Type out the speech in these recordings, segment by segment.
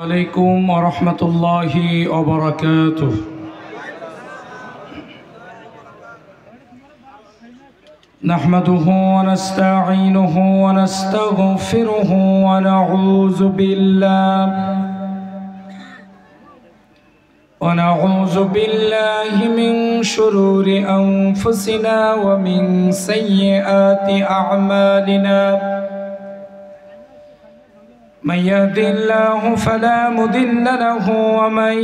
عليكم ورحمة الله وبركاته. نحمده ونستعينه ونستغفره ونعوذ بالله من شرور أنفسنا ومن سيئات أعمالنا. من يهد الله فلا مضل له ومن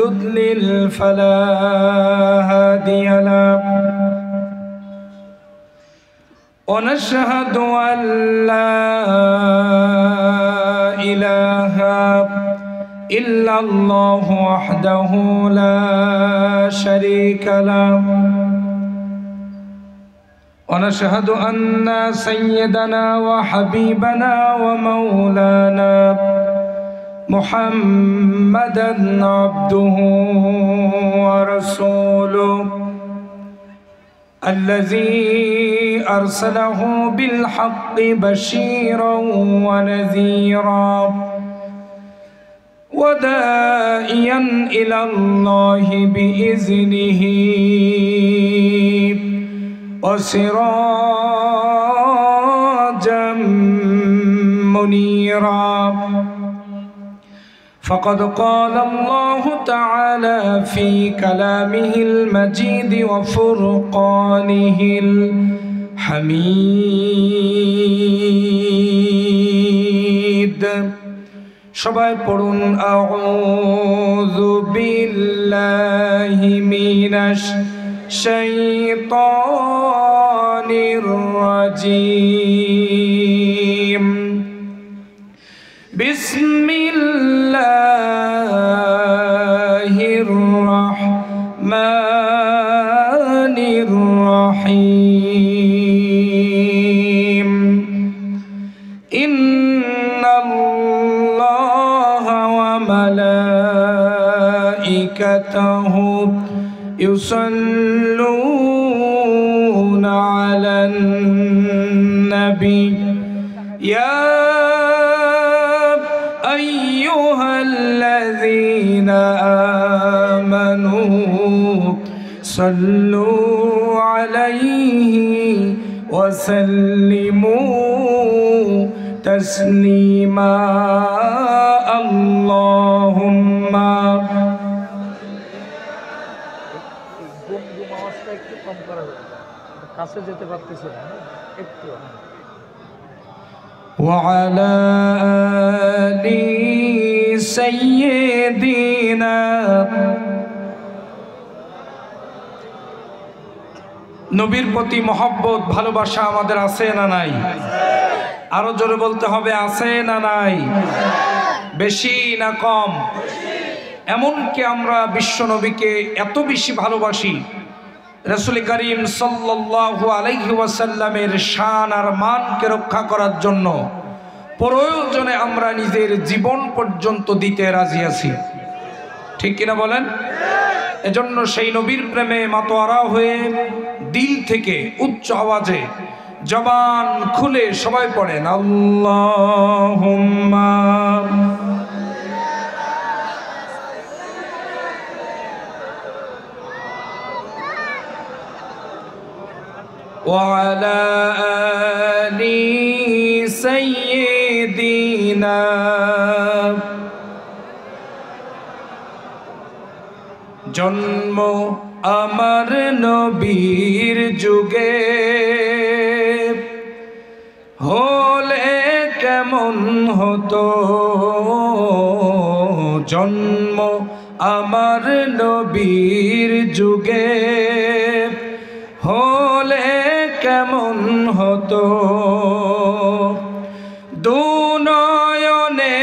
يضلل فلا هادي له. ونشهد أن لا إله إلا الله وحده لا شريك له. ونشهد أن سيدنا وحبيبنا ومولانا محمدًا عبده ورسوله الذي أرسله بالحق بشيرا ونذيرا وداعيا إلى الله بإذنه وسراجا منيرا. فقد قال الله تعالى في كلامه المجيد وفرقانه الحميد. সবাই পড়ুন আউযু বিল্লাহি মিনাশ শাইতানির রাজীম। বিসমিল্লাহির রাহমানির রাহিম। ইন্নাল্লাহা ওয়া মালাইকাতাহু ইউসাল্লুনা আলান নবী ইয়া আইয়ুহাল্লাযীনা আমানু সাল্লু আলাইহি ওয়া সাল্লিমু তাসলিমা। আল্লাহুম্মা কাছে যেতে পারতেছে না একটু। وعلى آل سيدنا নবীর প্রতি মহব্বত ভালোবাসা আমাদের আছে না নাই? আরো জোরে বলতে হবে, আছে না নাই? বেশি না কম? এমনকি আমরা বিশ্ব নবীকে এত বেশি ভালোবাসি, রাসূল করিম সাল্লাল্লাহু আলাইহি ওয়াসাল্লামের শান আর মানকে রক্ষা করার জন্য প্রয়োজনে আমরা নিজের জীবন পর্যন্ত দিতে রাজি আছি। ঠিক কিনা বলেন? এজন্য সেই নবীর প্রেমে মাতোয়ারা হয়ে দিল থেকে উচ্চ আওয়াজে জবান খুলে সবাই পড়েন আল্লাহুম্মা وعلى آل سيدنا জন্ম আমার নবীর যুগে হলে কেমন হতো, জন্ম আমার নবীর যুগে হলে কেমন হতো। দুনয়নে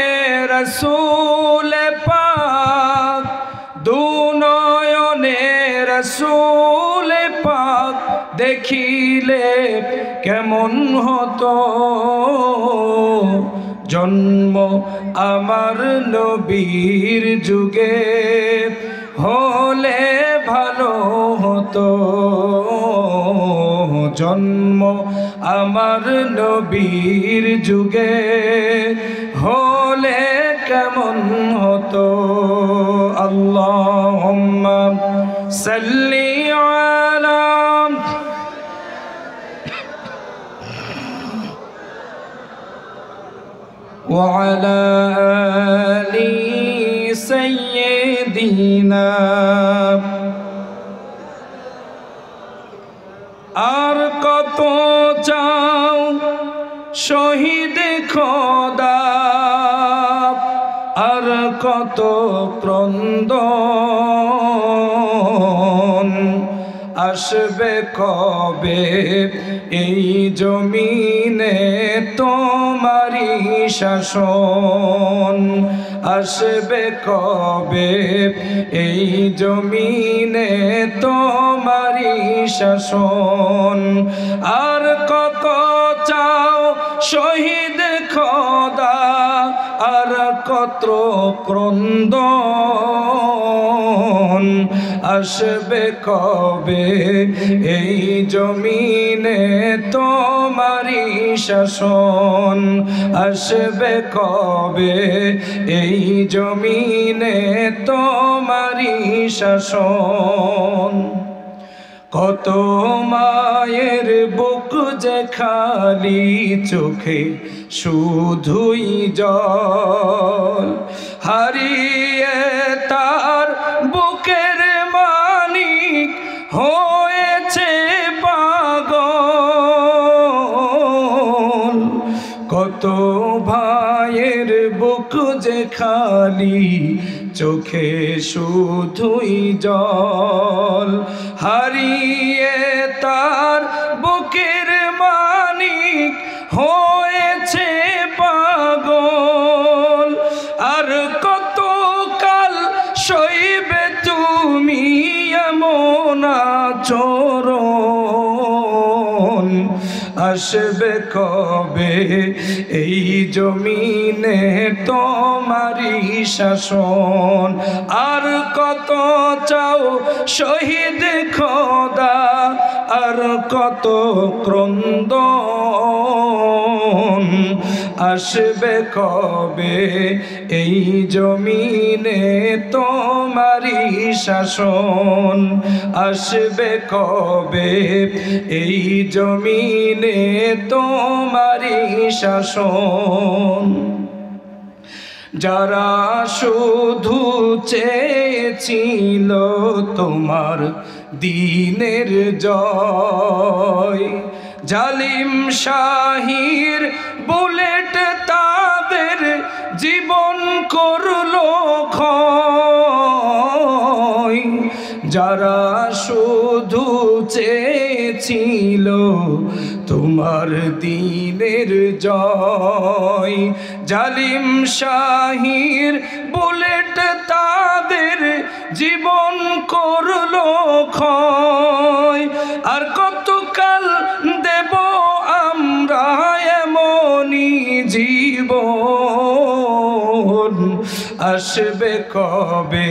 রাসূল পাক, দুনয়নে রাসূল পাক দেখিলে কেমন হতো, জন্ম আমার নবীর যুগে হলে ভালো হতো, জন্ম আমার নবীর যুগে হলে কেমন কেমন হতো আল্লাহুম্মা সাল্লি আলা ওয়া আলা আলি সাইয়্যিদিনা। আর কত চাও শহীদ খোদা, আর কত ক্রন্দন, আসবে কবে এই জমিনে তোমারি শাসন, আসবে কবে এই জমিনে তোমারি শাসন। আর কত চাও শহীদ খোদা, আর কত ক্রন্দন, আসবে কবে এই জমিনে তোমারি শাসন, আসবে কবে এই জমিনে তোমারি শাসন। কত মায়ের বুক যে খালি, চোখে শুধুই জল, হারিয়ে তার বুকের মানিক হয়েছে পাগল। কত ভাইয়ের বুক যে খালি, চোখে শুধুই জল, হারিয়ে তার বুকের মানিক হয়েছে পাগল। আর কত কাল সইবে তুমি এমন আচরণ, আসবে কবে এই জমিনে তোমারি শাসন। আর কত চাও শহীদ খোদা, আর কত ক্রন্দন, আসবে কবে এই জমিনে তোমারি শাসন, আসবে কবে এই জমিনে তোমারি শাসন। যারা শুধু চেয়েছিল তোমার দ্বীনের জয়, জালিম শাহির বুলেট তাদের জীবন করলো ক্ষয়। যারা শুধু চেয়েছিল তোমার দ্বীনের জয়, জালিম শাহির বুলেট তাদের জীবন করলো ক্ষয়। আর কতকাল দেব আমরা এমনি জীবন, আসবে কবে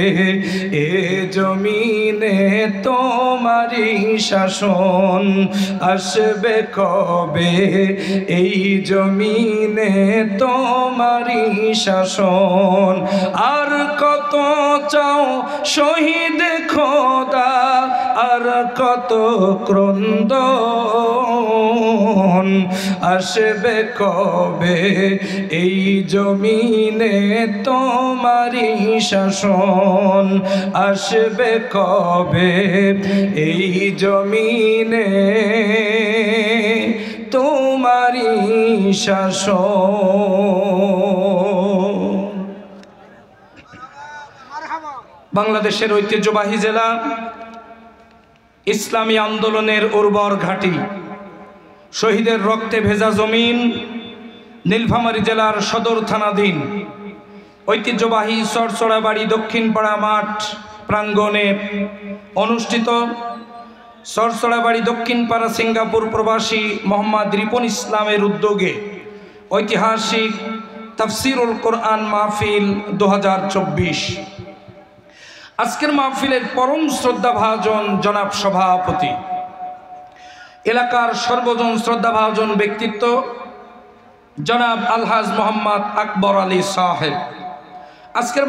এ জমিনে তোমারি শাসন, আসবে কবে এই জমিনে তোমারি শাসন। আর কত চাও শহীদ খোদা, আর কত ক্রন্দন, আসবে কবে এই জমিনে তোমারি শাসন, আসবে কবে এই জমিনে তোমারি শাসন। বাংলাদেশের ঐতিহ্যবাহী জেলা, ইসলামী আন্দোলনের উর্বর ঘাঁটি, শহীদের রক্তে ভেজা জমিন, নীলফামারী জেলার সদর থানাধীন ঐতিহ্যবাহী চরচড়াবাড়ি দক্ষিণপাড়া মাঠ প্রাঙ্গণে অনুষ্ঠিত চরচড়াবাড়ি দক্ষিণপাড়া সিঙ্গাপুর প্রবাসী মোহাম্মদ রিপন ইসলামের উদ্যোগে ঐতিহাসিক তাফসিরুল কোরআন মাহফিল 2024। আজকের মাহফিলের পরম শ্রদ্ধাভাজন জনাব সভাপতি, এলাকার সর্বজন শ্রদ্ধাভাজন ব্যক্তিত্ব জনাব আলহাজ মোহাম্মদ আকবর আলী সাহেব, আজকের